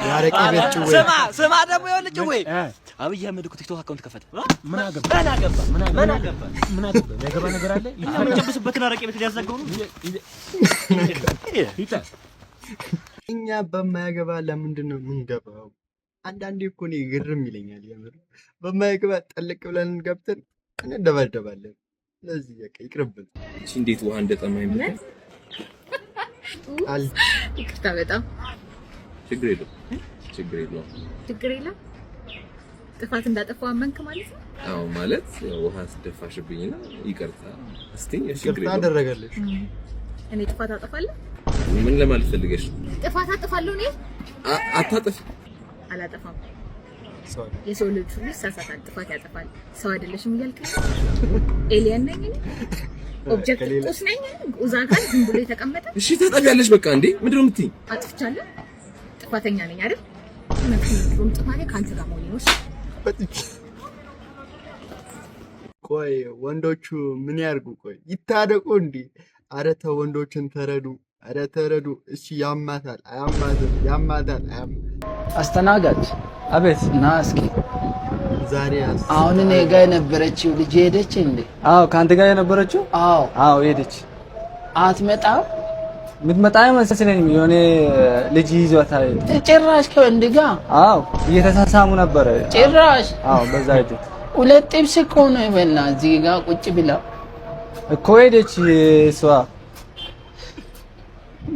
ያረቄ ቤት ጭዌ ስማ ደግሞ ይኸውልህ ጭዌ አብይ አህመድ እኮ ቲክቶክ አካውንት ከፈተ። ምን አገባ ያገባ ነገር አለ? የሚጨብስበትን አረቄ ቤት ሊያዘጋው ነው። እኛ በማያገባ ለምንድን ነው የምንገባው? አንዳንዴ እኮ እኔ ግርም ይለኛል የምር። በማያገባ ጠልቅ ብለን ገብተን እንደባደባለን። ለዚህ በቃ ይቅርብን። እሺ እንዴት ውሃ እንደጠማኝ ብለህ አል ይቅርታ በጣም ችግር የለውም ጥፋት እንዳጠፋው አመንክ ማለት ነው? አዎ ማለት ውሃ አስደፋሽብኝና ይቅርታ እስቲ እሺ ይቅርታ አደረገልሽ። እኔ ጥፋት አጠፋለሁ? ምን ለማለት ፈልገሽ? ጥፋት አጠፋለሁ እኔ? አታጠፊ። አላጠፋም። የሰው ልጅ ሁሉ ይሳሳታል፣ ጥፋት ያጠፋል። ሰው አይደለሽም እያልከኝ ኤሊያን ነኝ እኔ? ኦብጀክት ቁስ ነኝ? ኡዛጋን ዝም ብሎ የተቀመጠ? እሺ ታጠፊያለሽ በቃ እንዴ ምንድነው የምትይኝ? አጥፍቻለሁ፣ ጥፋተኛ ነኝ አይደል? ምንም ጥፋቴ ካንተ ጋር መሆኔ ነው። ቆይ ወንዶቹ ምን ያርጉ? ቆይ ይታደቁ እንዴ? አረ ተው ወንዶችን ተረዱ። አረ ተረዱ። እሺ ያማታል ያማታል። አስተናጋጅ አቤት ና እስኪ ዛሬ አሁን እኔ ጋር የነበረችው ልጅ ሄደች እንዴ? አዎ ካንተ ጋር የነበረችው? አዎ ሄደች። አትመጣም? ምትመጣ አይመስለኝም። የሆነ ልጅ ይዟታል። ጭራሽ ከወንድ ጋር? አዎ እየተሳሳሙ ነበር። ጭራሽ? አዎ በዛ ሄደች። ሁለት ጥብስ እኮ ነው የበላ እዚህ ጋር ቁጭ ብላ እኮ ሄደች እሷ።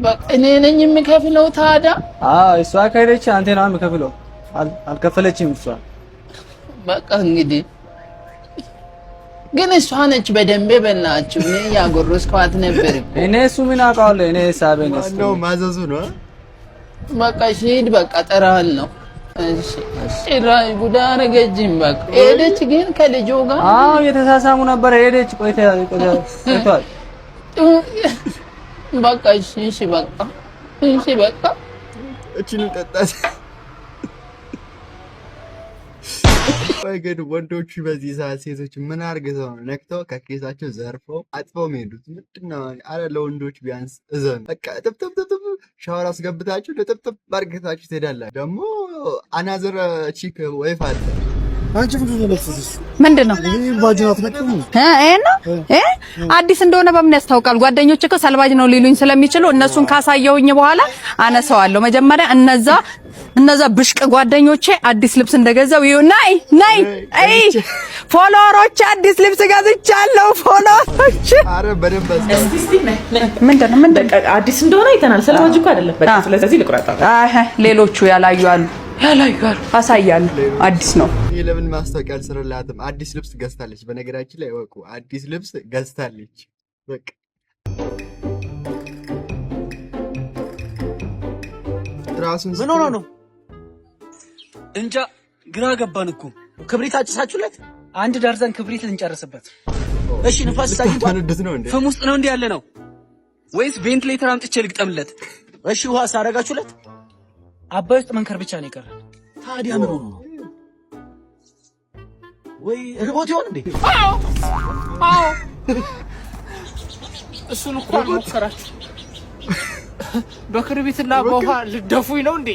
በቃ እኔ ነኝ የምከፍለው ታዲያ? አዎ እሷ ከሄደች አንተ ነው የምከፍለው። አልከፈለችም እሷ። በቃ እንግዲህ ግን እሷ ነች በደንብ በላችሁ። እኔ ያጎረስኳት ነበር። እኔ እሱ ምን አውቃለሁ? እኔ ሳበነስ ነው ማዘዙ ነው። በቃ ሂድ በቃ ጠራል ነው። እሺ ጭራሽ ጉዳ አረገችኝ። በቃ ሄደች ግን ከልጁ ጋር አዎ የተሳሳሙ ነበር። ሄደች ቆይቷል። በቃ እሺ በቃ እቺን ጠጣች። ቆይ ግን ወንዶቹ በዚህ ሰዓት ሴቶች ምን አርገው ነው ነክተው ከኬሳቸው ዘርፈው አጥፈው የሚሄዱት? ምንድነው? አረ ለወንዶች ቢያንስ እዘኑ። በቃ ጥብጥብ ሻወር አስገብታችሁ ለጥብጥብ ባርገታችሁ ትሄዳላችሁ። ደግሞ አናዘር ቺክ ወይፍ አለ። አንቺ ምንድነው ባጅናት ነቀሙ አዲስ እንደሆነ በምን ያስታውቃል? ጓደኞች እኮ ሰልባጅ ነው ሊሉኝ ስለሚችሉ እነሱን ካሳየውኝ በኋላ አነሳዋለሁ። መጀመሪያ እነዛ ብሽቅ ጓደኞቼ አዲስ ልብስ እንደገዛው ናይ ፎሎወሮች አዲስ ልብስ ገዝቻለሁ። ፎሎወሮች አረ በደንብ ምንድነው አዲስ እንደሆነ አይተናል። ሰልባጅ እኮ አይደለም። በቃ ስለዚህ ልቁራጣ። ሌሎቹ ያላዩ አሳያለሁ። አዲስ ነው። ይሄ ለምን ማስታወቂያ አልሰራላትም? አዲስ ልብስ ገዝታለች። በነገራችን ላይ ወቁ አዲስ ልብስ ገዝታለች። በቃ ራሱን ምን ሆኖ ነው እንጃ፣ ግራ ገባን እኮ። ክብሪት አጭሳችሁለት? 1 ደርዘን ክብሪት ልንጨርስበት። እሺ ንፋስ ሳይንቷል ፍም ውስጥ ነው እንዴ ያለ ነው ወይስ ቬንቲሌተር አምጥቼ ልግጠምለት? እሺ ውሃ ሳረጋችሁለት? አባይ ውስጥ መንከር ብቻ ነው የቀረን። ታዲያ ምን ሆኖ ነው? ወይ ሪሞት ይሆን እንዴ? አዎ እሱን እኮ ሞከራችሁ። በክርቢትና በውሃ ልደፉኝ ነው እንዴ?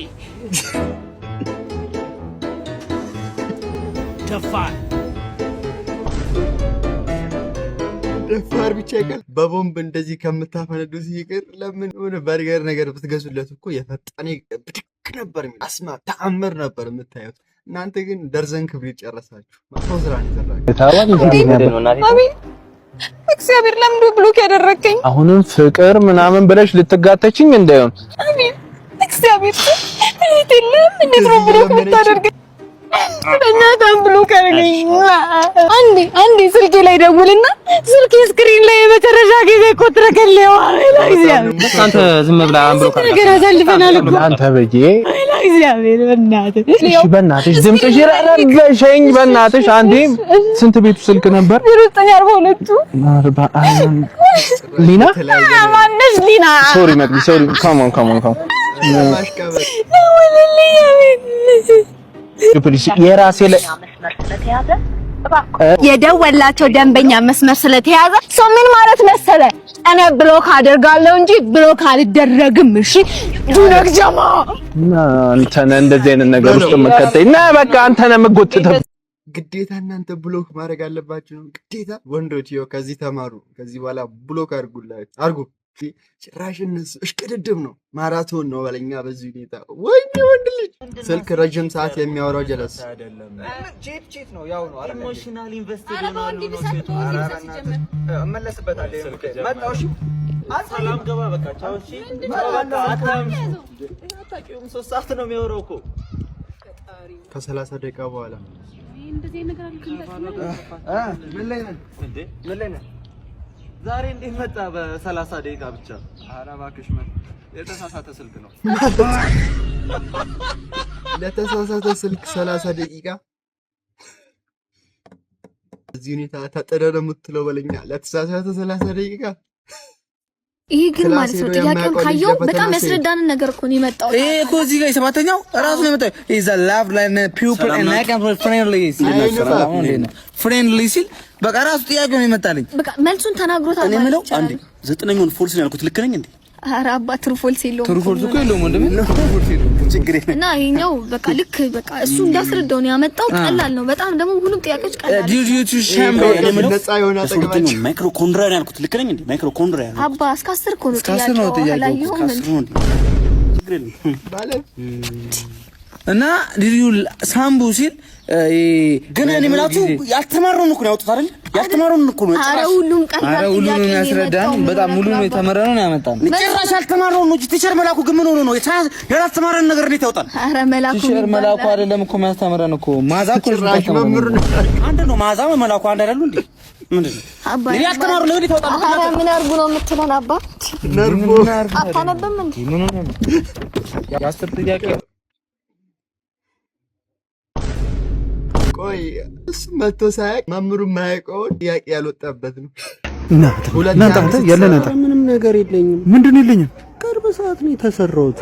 ደፋር ብቻ ይቀር። በቦምብ እንደዚህ ከምታፈነዱት ይቅር ለምን ሆነ በርገር ነገር ብትገዙለት እኮ የፈጣኔ ብድክ ነበር። አስማ ተአምር ነበር የምታዩት። እናንተ ግን ደርዘን ክብሪት ጨረሳችሁ። መጥፎ ስራ ነው የሰራችሁ። አሜን። እግዚአብሔር ለምን ብሎክ ያደረከኝ? አሁንም ፍቅር ምናምን ብለሽ ልትጋተችኝ እንዳይሆን። አሜን። እግዚአብሔር ለምን እንዴት ነው ብሎክ የምታደርገኝ? በእናትህ ብሎክ አድርገኝ። አንዴ ስልኬ ላይ ደውልና ስልኬ ስክሪን ላይ የመጨረሻ ጊዜ ቆጥረከልኝ። አንተ ዝም ብላ ብሎክ አድርገኝ። አንተ በጄ እግዚአብሔር በእናትህ በእናትሽ ድምፅሽ ረበሸኝ። በእናትሽ አንዴ ስንት ቤቱ ስልክ ነበር? 942 ሊና ማነሽ? ሊና ሶሪ መቅዲ ሶሪ። ካም ኦን የራሴ ላይ የደወላቸው ደንበኛ መስመር ስለተያዘ ሰው ምን ማለት መሰለ እኔ ብሎክ አደርጋለሁ እንጂ ብሎክ አልደረግም። እሺ ዱነክ ጀማ አንተ ነህ እንደዚህ አይነት ነገር ውስጥ መከተይ እና በቃ አንተ ነህ የምትጎትተው። ግዴታ እናንተ ብሎክ ማድረግ አለባችሁ ነው ግዴታ። ወንዶች ይኸው ከዚህ ተማሩ። ከዚህ በኋላ ብሎክ አድርጉ። ጭራሽ እነሱ እሽቅድድም ነው ማራቶን ነው በለኛ። በዚህ ሁኔታ ወይኔ ወንድ ልጅ ስልክ ረጅም ሰዓት የሚያወራው ጀለስ ቼት ነው ያው ነው አይደል? ኢሞሽናል ኢንቨስትድ ነው እመለስበታለሁ። መጣው እሺ ሰላም ገባ በቃ ቻው። እሺ አታውቂውም 3 ሰዓት ነው የሚያወራው እኮ ከ30 ደቂቃ በኋላ እንደዚህ ነገር አልከንበት ምን ላይ ነህ? ዛሬ እንዴት መጣ? በ30 ደቂቃ ብቻ። ኧረ እባክሽ የተሳሳተ ስልክ ነው። ለተሳሳተ ስልክ 30 ደቂቃ እዚህ ሁኔታ ታጠረ ነው የምትለው በለኛ። ለተሳሳተ 30 ደቂቃ ይሄ ግን ማለት ነው ጥያቄውን ካየው በጣም ያስረዳንን ነገር እኮ ነው የመጣው። ይሄ እኮ እዚህ ጋር የሰባተኛው ራሱ ነው የመጣው። ኢዝ አ ላቭ ላይን ፒውፕል ኤንድ ላይክ ፍሬንድሊ ሲል በቃ ራሱ ጥያቄው ነው የመጣልኝ። በቃ መልሱን ተናግሮታል። እኔ የምለው አንዴ 9ኛውን ፎልስ ነው ያልኩት ልክ ነኝ እንዴ? ኧረ አባ ትሩ ፎልስ የለውም። ትሩ ፎልስ እኮ የለውም ወንድሜ። ችግር የለም እና ይሄኛው በቃ ልክ በቃ እሱ እንዳስረዳው ነው ያመጣው። ቀላል ነው በጣም ደግሞ ሁሉም ጥያቄዎች ቀላል ነው። ዲዩቲ ሻምበ ነፃ የሆነ አጠገባችን ማይክሮኮንድሪያ ነው ያልኩት ልክ ነኝ እንዴ? ማይክሮኮንድሪያ አባ እስከ 10 እኮ ነው ጥያቄው። ችግር የለም ባለ እና ዲዩ ሳምቡ ሲል ግን እኔ የምላችሁ ያልተማረውን እኮ ነው ያወጡት አይደል? ያልተማረውን እኮ ነው። ኧረ ሁሉም ቀላል ጥያቄ ነው። ሁሉም ያስረዳን በጣም ሙሉ ነው የተመረነው ነው ያመጣን። ጭራሽ ያልተማረውን ነው ቲቸር መላኩ ግን ምን ሆኖ ነው ያልተማረን ነገር እንዴት ያወጣል? ኧረ መላኩ ቲቸር መላኩ አይደለም እኮ የሚያስተምረን እኮ ማዛ እኮ አንድ ነው። ማዛ መላኩ አንድ አይደሉ እንዴ? ምንድነው አባ ያልተማረው ነገር እንዴት ያወጣል? ኧረ ምን አርጉ ነው የምትለን አባ? ነርቦ አታነብም እንዴ? ምን ነው ያስር ጥያቄ ቆይ እሱ መቶ ሳያቅ መምሩ የማያውቀውን ጥያቄ ያልወጣበት ነው። እናንተ ያለና ምንም ነገር የለኝም። ምንድን ነው የለኝም? ቅርብ ሰዓት ነው የተሰራሁት።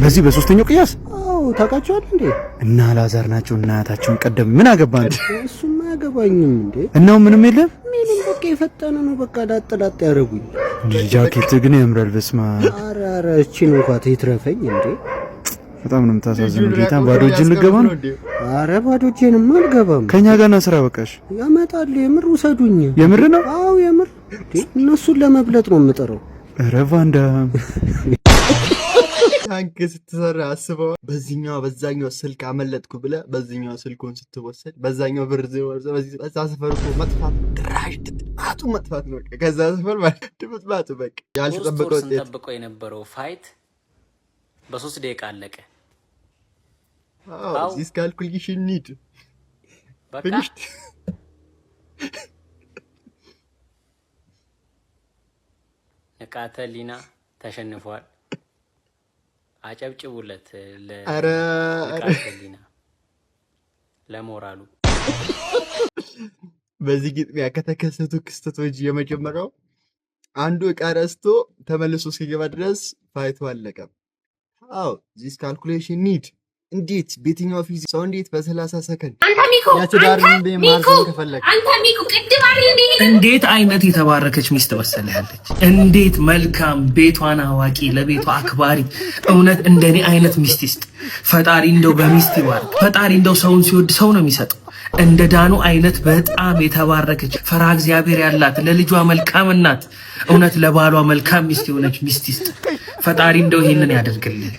በዚህ በሶስተኛው ቅያስ? አዎ ታውቃቸዋለህ እንዴ? እና ላዛር ናቸው እናታቸውን ቀደም ምን አገባን? እሱማ አያገባኝም እንዴ? እናው ምንም የለም። ምንም በቃ የፈጠነ ነው። በቃ ላጥ ያደረጉኝ። ጃኬት ግን ያምራል። በስማ ኧረ እቺን እንኳን ትትረፈኝ እንዴ? በጣም ነው የምታሳዝነው። ጌታ ባዶ እጅን ልገባ ነው? ኧረ ባዶ እጄንም አልገባም። ከኛ ጋር ና ስራ በቃሽ። ያመጣሉ። የምር ውሰዱኝ። የምር ነው? አዎ የምር። እነሱን ለመብለጥ ነው የምጠራው። ኧረ ቫንዳ ታንክ ስትሰራ አስበው። በዚህኛው በዛኛው ስልክ አመለጥኩ ብለህ በዚህኛው ስልኩን ስትወሰድ በዛኛው ብር ዘወርዘ በዛ ሰፈር እኮ መጥፋት ድራሽ ድጥማቱ መጥፋት ነው። ከዛ ሰፈር ማለት ድጥማቱ በቃ ያልተጠበቀው ውጤት ተጠብቀው የነበረው ፋይት በ3 ደቂቃ አለቀ። አዎ this calculation need በቃ ንቃተ ህሊና ተሸንፏል። አጨብጭቡለት ለንቃተ ህሊና ለሞራሉ። በዚህ ግጥሚያ ከተከሰቱ ክስተቶች የመጀመሪያው አንዱ ዕቃ ረስቶ ተመልሶ እስኪገባ ድረስ ፋይቱ አለቀ። አዎ this calculation need እንዴት በየትኛው ፊዚክስ ሰው እንዴት በ30 ሰከንድ እንዴት አይነት የተባረከች ሚስት መሰለሃለች። እንዴት መልካም ቤቷን አዋቂ ለቤቷ አክባሪ። እውነት እንደኔ አይነት ሚስት ይስጥ ፈጣሪ። እንደው በሚስት ይባርክ ፈጣሪ። እንደው ሰውን ሲወድ ሰው ነው የሚሰጠው። እንደ ዳኑ አይነት በጣም የተባረከች ፈራ እግዚአብሔር ያላት ለልጇ መልካም እናት፣ እውነት ለባሏ መልካም ሚስት የሆነች ሚስት ይስጥ ፈጣሪ። እንደው ይሄንን ያደርግልን።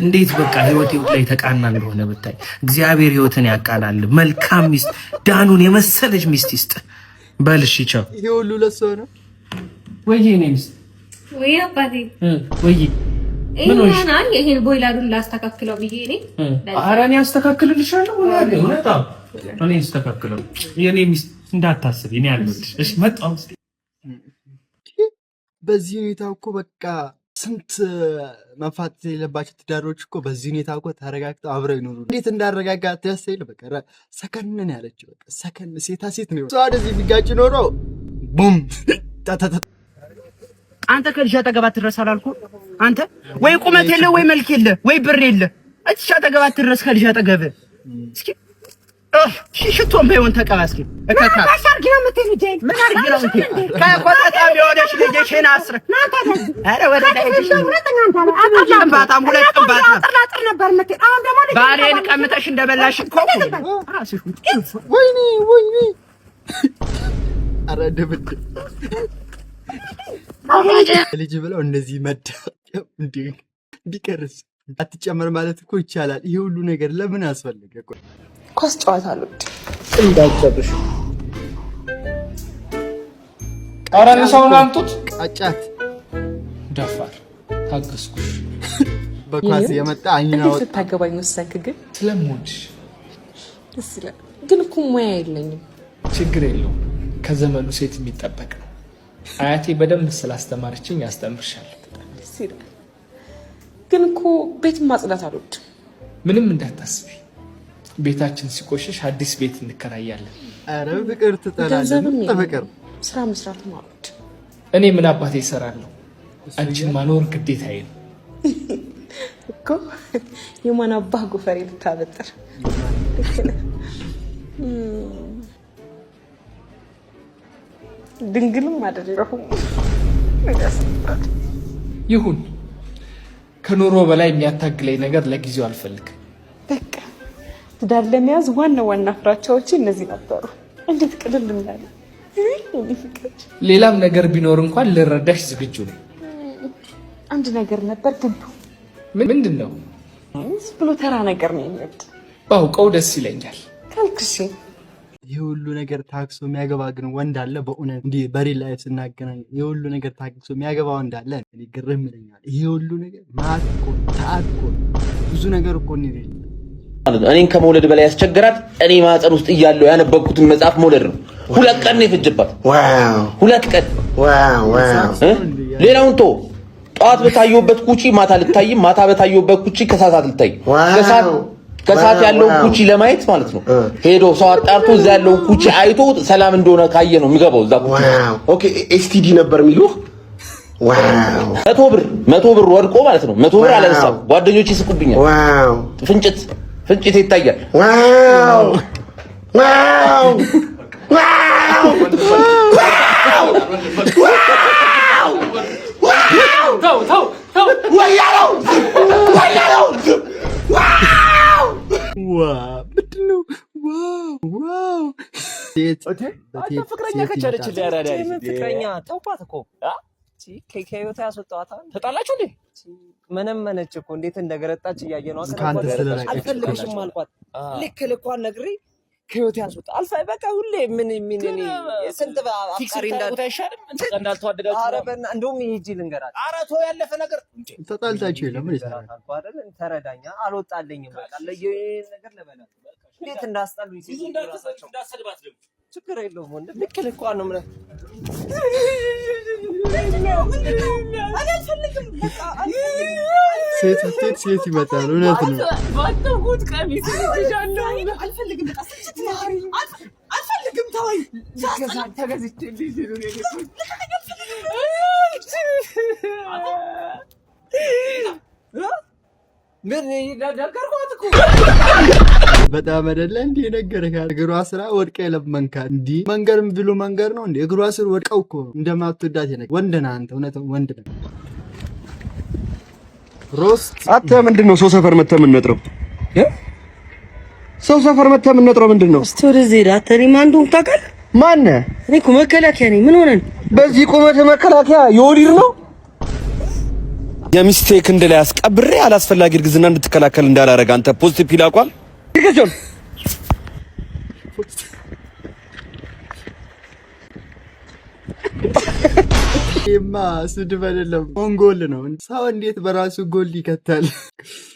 እንዴት በቃ ህይወት ላይ ተቃና እንደሆነ ብታይ። እግዚአብሔር ህይወትን ያቃናል። መልካም ሚስት ዳኑን የመሰለች ሚስት ይስጥ። በልሽ ቻው። ይሄ ሁሉ ለሷ ነው ወይ እኔ ሚስት ወይ አባቴ ወይ ምን ሆነሽ? ይሄን ቦይላሩን ላስተካክለው ብዬ እኔ ኧረ እኔ አስተካክልልሻለሁ። እኔ አስተካክለው የኔ ሚስት እንዳታስብ እኔ አልወድሽ። እሺ መጣው። በዚህ ሁኔታ እኮ በቃ ስንት መፋት የሌለባቸው ትዳሮች እኮ በዚህ ሁኔታ እኮ ተረጋግተው አብረው ይኖሩ። እንዴት እንዳረጋጋት ያሰይል በቃ ሰከንን ያለችው በቃ ሰከን ሴታ ሴት ነው። ሰው እንደዚህ ቢጋጭ ኖሮ ቡም ታታታ። አንተ ከልጅ አጠገብ አትድረስ አላልኩህ? አንተ ወይ ቁመት የለ ወይ መልክ የለ ወይ ብር የለ። እቺ አጠገብ አትድረስ ከልጅ አጠገብ። እስኪ ሽቶም በይውን ተቀባስኪ እከካ አርጊ ነው የምትሄጂ ምን አርጊ ነው የምትሄጂ ከቆጣጣ ቢወደሽ ልጅሽን አስረ አረ ወደ ዳይሽ አጣጣም ሁለት ቀንባታ ጥላጥር ነበር የምትሄጂ አሁን ደግሞ ባሌን ቀምተሽ እንደበላሽ እኮ ራስሽ ወይኔ አረ ድብድ ልጅ ብለው እንደዚህ መዳ እንዴ ቢቀርስ አትጨመር ማለት እኮ ይቻላል። ይሄ ሁሉ ነገር ለምን አስፈልገ? ኳስ ጨዋታ አሉት እንዳይጨብሽ አራን ሰውን አምጡት ቃጫት ደፋር ታገስኩሽ በኳስ የመጣ አይናው ስታገባኝ ወሰንክ ግን ስለምወድሽ ደስ ይላል። ግን እኮ ሙያ የለኝም። ችግር የለውም ከዘመኑ ሴት የሚጠበቅ ነው። አያቴ በደንብ ስላስተማረችኝ ያስተምርሻለሁ። ደስ ይላል። ግን እኮ ቤት ማጽዳት አሉት ምንም እንዳታስቢ ቤታችን ሲቆሽሽ አዲስ ቤት እንከራያለን። አረ ፍቅር ትጠላለህ ተፈቀር ስራ መስራት ማለት እኔ ምን አባቴ እሰራለሁ አንቺን ማኖር ግዴታዬ ነው እኮ የማን አባህ ጎፈሬ ልታበጥር ድንግልም አይደለሁም ይሁን ከኑሮ በላይ የሚያታግለኝ ነገር ለጊዜው አልፈልግም። በቃ ትዳር ለመያዝ ዋና ፍራቻዎች እነዚህ ነበሩ። እንዴት ቅልል እንዳለ ሌላም ነገር ቢኖር እንኳን ልረዳሽ ዝግጁ ነኝ። አንድ ነገር ነበር ግን ምንድነው? ብሎ ተራ ነገር ነው የሚወድ ባውቀው ደስ ይለኛል ካልክሽ ይሄ ሁሉ ነገር ታክሶ የሚያገባ ግን ወንድ አለ? በእውነት እንዴ በሪል ላይፍ ስናገናኝ ይሄ ሁሉ ነገር ታክሶ የሚያገባ ወንድ አለ? እኔ ግርም ይለኛል። ይሄ ሁሉ ነገር ማትኮ ታጥቆ ብዙ ነገር እኮ ነው ይላል። እኔን ከመውለድ በላይ ያስቸገራት እኔ ማህፀን ውስጥ እያለሁ ያነበብኩትን መጽሐፍ መውለድ ነው። 2 ቀን ነው የፈጀባት። ዋው 2 ቀን ዋው። ሌላውን ቶ ጧት በታየውበት ኩቺ ማታ ልታይ፣ ማታ በታየውበት ኩቺ ከሰዓት ልታይ። ከሰዓት ያለው ኩቺ ለማየት ማለት ነው ሄዶ ሰው አጣርቶ እዛ ያለው ኩቺ አይቶ ሰላም እንደሆነ ካየ ነው የሚገባው እዛ ኩቺ። ኦኬ ኤስቲዲ ነበር የሚሉህ። ዋው 100 ብር ወድቆ ማለት ነው 100 ብር አላነሳም። ጓደኞቼ ይስቁብኛል። ዋው ፍንጭት ይታያል። ዋው ዋው ዋው ተው ወያለው ዋው ምንድነው? ዋው ሴት ፍቅረኛ ከቻለች ፍቅረኛ ተውኳት እኮ ከህይወቷ ያስወጣዋታል። ተጣላችሁ እንዴ? ምንም መነች እኮ እንዴት እንደገረጣች እያየነው አልፈልግሽም አልኳት። ልክ ልኳን ነግሬ ከህይወቷ ያስወጣ አልፋ በቃ ሁሌ ምን ስንት አፍቃሪ እንዳልተዋደዳችሁ ኧረ በእና እንደውም ሂጂ ልንገራት። ኧረ ተው ያለፈ ነገር ተጣልታችሁ ለምን ይሰራል አይደል? ተረዳኛ አልወጣልኝም። በቃ ለየው ነገር ለበላት እንዴት እንዳስጣሉኝ ሲሉ እንዳሰድባት ደግሞ ችግር የለውም ወንድ ልክ ልኳን ነው ማለት ሴት ይመጣል። እውነት ነው። ባትጉት ቀሚስ ይሻለው አልፈልግም። በቃ አልፈልግም ተወኝ። ተገዝቼ ምን ነገርኳት እኮ በጣም አይደለ እንዴ ነገርካ። እግሯ ስራ ወድቀ ለመንካት እንዴ መንገርም ብሎ መንገር ነው እንዴ? እግሯ ስር ወድቀው እኮ እንደማትወዳት ይነገር። ወንድ ነህ አንተ፣ እውነትም ወንድ ነህ። ሮስት አንተ ምንድነው ሰው ሰፈር መተህ የምንነጥረው? ሰው ሰፈር መተህ የምንነጥረው ምንድነው? እስቲ ወደዚህ ሄዳ አተሪ ማንዱን ታውቃለህ? ማን ነህ? እኔ እኮ መከላከያ ነኝ። ምን ሆነን በዚህ ቁመት መከላከያ የወዲር ነው? የሚስቴክ እንደ ላይ አስቀብሬ አላስፈላጊ እርግዝና እንድትከላከል እንዳላረጋ አንተ ፖዚቲቭ ፒል አቋል ይገጆን ስድብ አይደለም ጎል ነው። ሰው እንዴት በራሱ ጎል ይከታል?